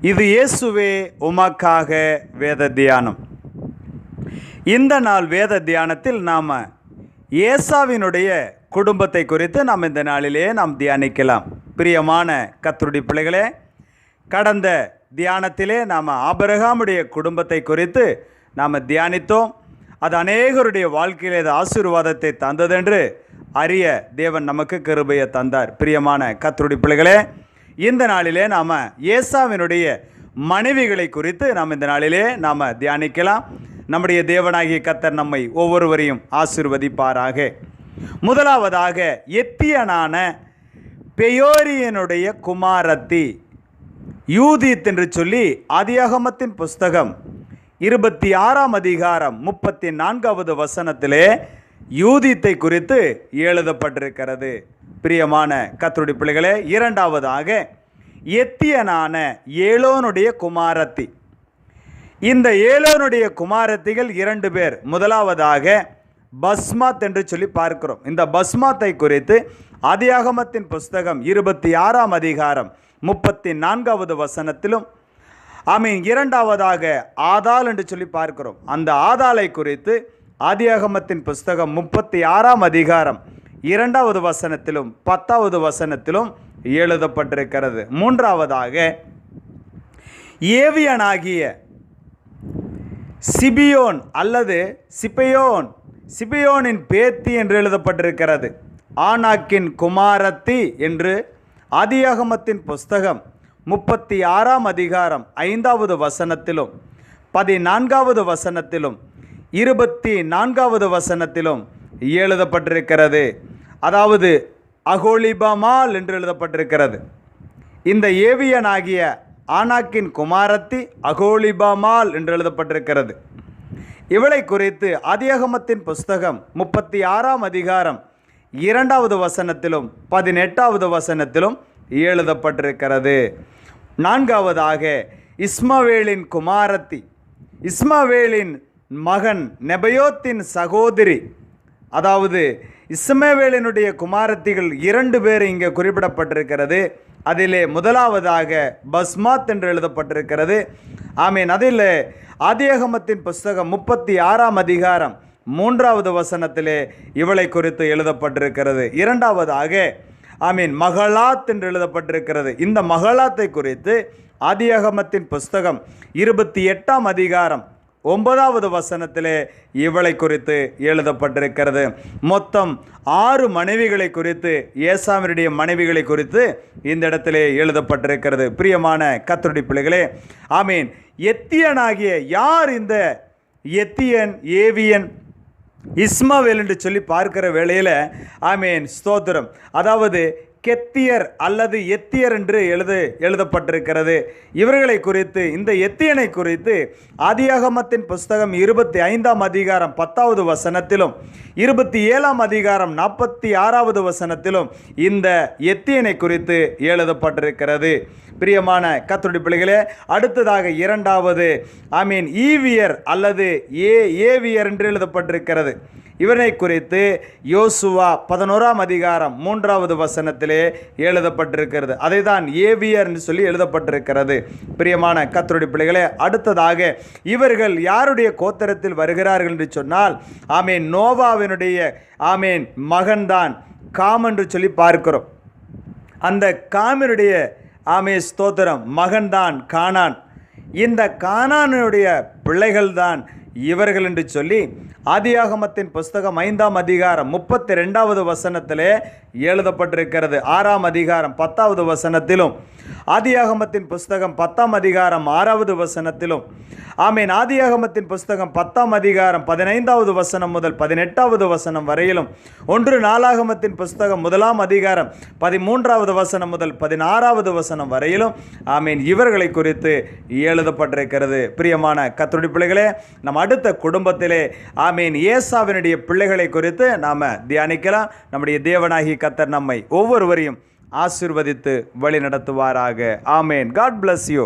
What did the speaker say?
இது இயேசுவே உமக்காக வேத தியானம். இந்த நாள் வேத தியானத்தில் நாம் ஏசாவினுடைய குடும்பத்தை குறித்து நாம் இந்த நாளிலே தியானிக்கலாம். பிரியமான கர்த்தருடைய பிள்ளைகளே, கடந்த தியானத்திலே நாம் ஆபிரகாமுடைய குடும்பத்தை குறித்து நாம் தியானித்தோம். அது அநேகருடைய வாழ்க்கையில் அது ஆசீர்வாதத்தை தந்ததென்று அறிய தேவன் நமக்கு கிருபையை தந்தார். பிரியமான கர்த்தருடைய பிள்ளைகளே, இந்த நாளிலே நாம் ஏசாவினுடைய மனைவிகளை குறித்து நாம் இந்த நாளிலே நாம் தியானிக்கலாம். நம்முடைய தேவனாகிய கர்த்தர் நம்மை ஒவ்வொருவரையும் ஆசீர்வதிப்பாராக. முதலாவதாக எத்தியனான பெயோரியனுடைய குமாரத்தி யூதித் என்று சொல்லி ஆதியாகமத்தின் புஸ்தகம் 26ஆம் அதிகாரம் 34வது வசனத்திலே யூதித்தை குறித்து எழுதப்பட்டிருக்கிறது. பிரியமான கர்த்தருடைய பிள்ளைகளே, இரண்டாவதாக எத்தியனான ஏலோனுடைய குமாரத்தி. இந்த ஏலோனுடைய குமாரத்திகள் 2 பேர். முதலாவதாக பஸ்மாத் என்று சொல்லி பார்க்கிறோம். இந்த பஸ்மாத்தை குறித்து ஆதியாகமத்தின் புஸ்தகம் 26ஆம் அதிகாரம் 34வது வசனத்திலும் இரண்டாவதாக ஆதாள் என்று சொல்லி பார்க்கிறோம். அந்த ஆதாளை குறித்து ஆதியாகமத்தின் புஸ்தகம் 36ஆம் அதிகாரம் 2வது வசனத்திலும் 10வது வசனத்திலும் எழுதப்பட்டிருக்கிறது. மூன்றாவதாக ஏவியனாகிய சிபியோன் அல்லது சிபியோனின் பேத்தி என்று எழுதப்பட்டிருக்கிறது. ஆனாக்கின் குமாரத்தி என்று ஆதியாகமத்தின் புஸ்தகம் 36ஆம் அதிகாரம் 5வது வசனத்திலும் 14வது வசனத்திலும் 24வது வசனத்திலும் எழுதப்பட்டிருக்கிறது. அதாவது அகோலிபமால் என்று எழுதப்பட்டிருக்கிறது. இந்த ஏவியனாகிய ஆனாக்கின் குமாரத்தி அகோலிபமால் என்று எழுதப்பட்டிருக்கிறது. இவளை குறித்து ஆதியாகமத்தின் புஸ்தகம் 36ஆம் அதிகாரம் 2வது வசனத்திலும் 18வது வசனத்திலும் எழுதப்பட்டிருக்கிறது. நான்காவதாக இஸ்மவேலின் குமாரத்தி, இஸ்மவேலின் மகன் நெபயோத்தின் சகோதரி. அதாவது இஸ்மவேலினுடைய குமாரத்திகள் 2 பேர் இங்கே குறிப்பிடப்பட்டிருக்கிறது. அதிலே முதலாவதாக பஸ்மாத் என்று எழுதப்பட்டிருக்கிறது. அதில் ஆதியாகமத்தின் புஸ்தகம் 36ஆம் அதிகாரம் 3வது வசனத்திலே இவளை குறித்து எழுதப்பட்டிருக்கிறது. இரண்டாவதாக மகளாத் என்று எழுதப்பட்டிருக்கிறது. இந்த மகளாத்தை குறித்து ஆதியாகமத்தின் புஸ்தகம் 28ஆம் அதிகாரம் 9வது வசனத்திலே இவளை குறித்து எழுதப்பட்டிருக்கிறது. மொத்தம் 6 மனைவிகளை குறித்து, ஏசாவினுடைய மனைவிகளை குறித்து இந்த இடத்திலே எழுதப்பட்டிருக்கிறது. பிரியமான கர்த்தருடைய பிள்ளைகளே, எத்தியனாகிய யார் இந்த எத்தியன், ஏவியன், இஸ்மவேல் என்று சொல்லி பார்க்கிற வேளையில் ஸ்தோத்திரம், அதாவது கெத்தியர் அல்லது எத்தியர் என்று எழுதப்பட்டிருக்கிறது. இவர்களை குறித்து, இந்த எத்தியனை குறித்து ஆதியாகமத்தின் புஸ்தகம் 25ஆம் அதிகாரம் 10வது வசனத்திலும் 27ஆம் அதிகாரம் 46வது வசனத்திலும் இந்த எத்தியனை குறித்து எழுதப்பட்டிருக்கிறது. பிரியமான கர்த்தருடைய பிள்ளைகளே, அடுத்ததாக இரண்டாவது ஈவியர் அல்லது ஏவியர் என்று எழுதப்பட்டிருக்கிறது. இவனை குறித்து யோசுவா 11ஆம் அதிகாரம் 3வது வசனத்திலே எழுதப்பட்டிருக்கிறது. அதை தான் ஏவியர் என்று சொல்லி எழுதப்பட்டிருக்கிறது. பிரியமான கர்த்தருடைய பிள்ளைகளே, அடுத்ததாக இவர்கள் யாருடைய கோத்திரத்தில் வருகிறார்கள் என்று சொன்னால் நோவாவினுடைய மகன்தான் காம் என்று சொல்லி பார்க்கிறோம். அந்த காமினுடைய ஸ்தோத்திரம் மகன்தான் கானான். இந்த கானானுடைய பிள்ளைகள்தான் இவர்கள் என்று சொல்லி ஆதியாகமத்தின் புஸ்தகம் 5ஆம் அதிகாரம் 32வது வசனத்திலே எழுதப்பட்டிருக்கிறது. 6ஆம் அதிகாரம் 10வது வசனத்திலும் ஆதியாகமத்தின் புஸ்தகம் 10ஆம் அதிகாரம் 6வது வசனத்திலும் ஆதியாகமத்தின் புஸ்தகம் 10ஆம் அதிகாரம் 15வது வசனம் முதல் 18வது வசனம் வரையிலும் 1 நாளாகமத்தின் புஸ்தகம் 1ஆம் அதிகாரம் 13வது வசனம் முதல் 16வது வசனம் வரையிலும் இவர்களை குறித்து எழுதப்பட்டிருக்கிறது. பிரியமான கர்த்தருடைய பிள்ளைகளே, நம் அடுத்த குடும்பத்திலே ஏசாவினுடைய பிள்ளைகளை குறித்து நாம் தியானிக்கலாம். நம்முடைய தேவனாகிய கர்த்தர் நம்மை ஒவ்வொருவரையும் ஆசீர்வதித்து வழி நடத்துவாராக. ஆமேன். God bless you.